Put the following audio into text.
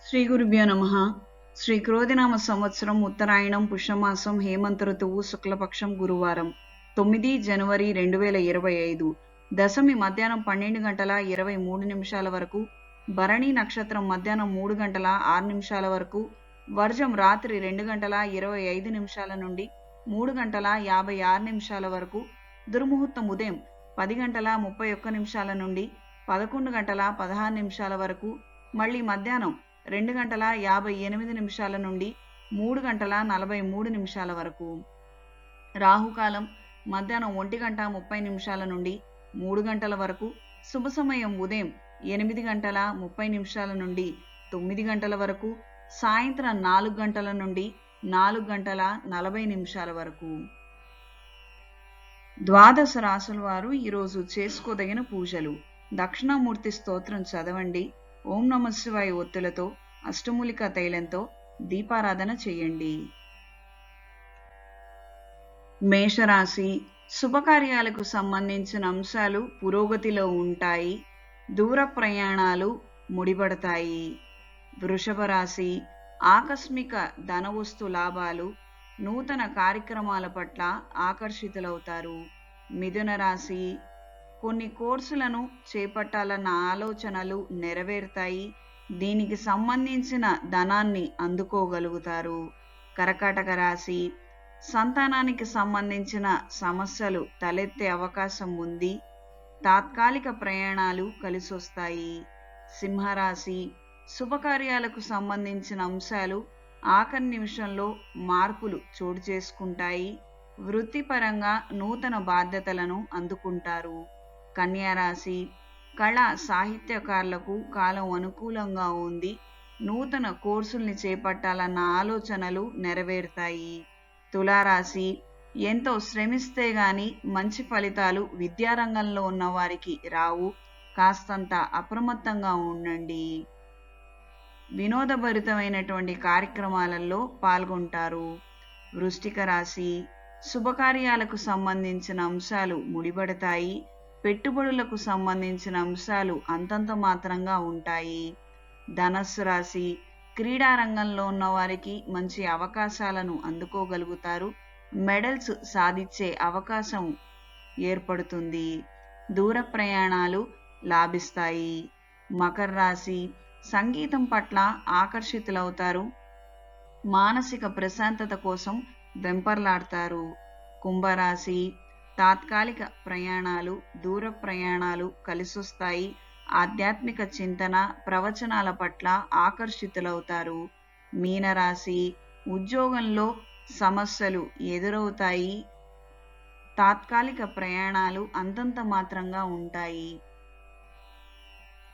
శ్రీ గురుభ్యో నమః. శ్రీ క్రోధినామ సంవత్సరం ఉత్తరాయణం పుష్యమాసం హేమంత ఋతువు శుక్లపక్షం గురువారం 9 జనవరి 2025 దశమి మధ్యాహ్నం 12 గంటల 23 నిమిషాల వరకు, భరణి నక్షత్రం మధ్యాహ్నం 3 గంటల 6 నిమిషాల వరకు, వర్జం రాత్రి 2 గంటల 25 నిమిషాల నుండి 3 గంటల 56 నిమిషాల వరకు, దుర్ముహూర్తం ఉదయం 10 గంటల 31 నిమిషాల నుండి 11 గంటల 16 నిమిషాల వరకు, మళ్ళీ మధ్యాహ్నం 2 గంటల 58 నిమిషాల నుండి 3 గంటల 43 నిమిషాల వరకు. రాహుకాలం మధ్యాహ్నం 1 గంట 30 నిమిషాల నుండి 3 గంటల వరకు. శుభ సమయం ఉదయం 8 గంటల 30 నిమిషాల నుండి 9 గంటల వరకు, సాయంత్రం 4 గంటల నుండి 4 గంటల 40 నిమిషాల వరకు. ద్వాదశ రాసుల వారు ఈరోజు చేసుకోదగిన పూజలు: దక్షిణామూర్తి స్తోత్రం చదవండి. ఓం నమ శివాయ ఒత్తులతో అష్టమూలికా తైలంతో దీపారాధన చేయండి. మేషరాశి: శుభకార్యాలకు సంబంధించిన అంశాలు పురోగతిలో ఉంటాయి. దూర ప్రయాణాలు ముడిపడతాయి. వృషభ రాశి: ఆకస్మిక ధనవస్తు లాభాలు, నూతన కార్యక్రమాల పట్ల ఆకర్షితులవుతారు. మిథున రాశి: కొన్ని కోర్సులను చేపట్టాలన్న ఆలోచనలు నెరవేరుతాయి. దీనికి సంబంధించిన ధనాన్ని అందుకోగలుగుతారు. కర్కాటక రాశి: సంతానానికి సంబంధించిన సమస్యలు తలెత్తే అవకాశం ఉంది. తాత్కాలిక ప్రయాణాలు కలిసొస్తాయి. సింహరాశి: శుభకార్యాలకు సంబంధించిన అంశాలు ఆఖరి నిమిషంలో మార్పులు చోటు చేసుకుంటాయి. వృత్తిపరంగా నూతన బాధ్యతలను అందుకుంటారు. కన్యారాశి: కళా సాహిత్యకారులకు కాలం అనుకూలంగా ఉంది. నూతన కోర్సుల్ని చేపట్టాలన్న ఆలోచనలు నెరవేరుతాయి. తులారాశి: ఎంతో శ్రమిస్తే గాని మంచి ఫలితాలు విద్యారంగంలో ఉన్న వారికి రావు. కాస్తంత అప్రమత్తంగా ఉండండి. వినోదభరితమైనటువంటి కార్యక్రమాలలో పాల్గొంటారు. వృశ్చిక రాశి: శుభకార్యాలకు సంబంధించిన అంశాలు ముడిపడతాయి. పెట్టుబడులకు సంబంధించిన అంశాలు అంతంత మాత్రంగా ఉంటాయి. ధనస్సు రాశి: క్రీడా రంగంలో ఉన్న వారికి మంచి అవకాశాలను అందుకోగలుగుతారు. మెడల్స్ సాధించే అవకాశం ఏర్పడుతుంది. దూర ప్రయాణాలు లాభిస్తాయి. మకర రాశి: సంగీతం పట్ల ఆకర్షితులవుతారు. మానసిక ప్రశాంతత కోసం వెంపర్లాడతారు. కుంభరాశి: తాత్కాలిక ప్రయాణాలు, దూర ప్రయాణాలు కలిసొస్తాయి. ఆధ్యాత్మిక చింతన, ప్రవచనాల పట్ల ఆకర్షితులవుతారు. మీనరాశి: ఉద్యోగంలో సమస్యలు ఎదురవుతాయి. తాత్కాలిక ప్రయాణాలు అంతంత మాత్రంగా ఉంటాయి.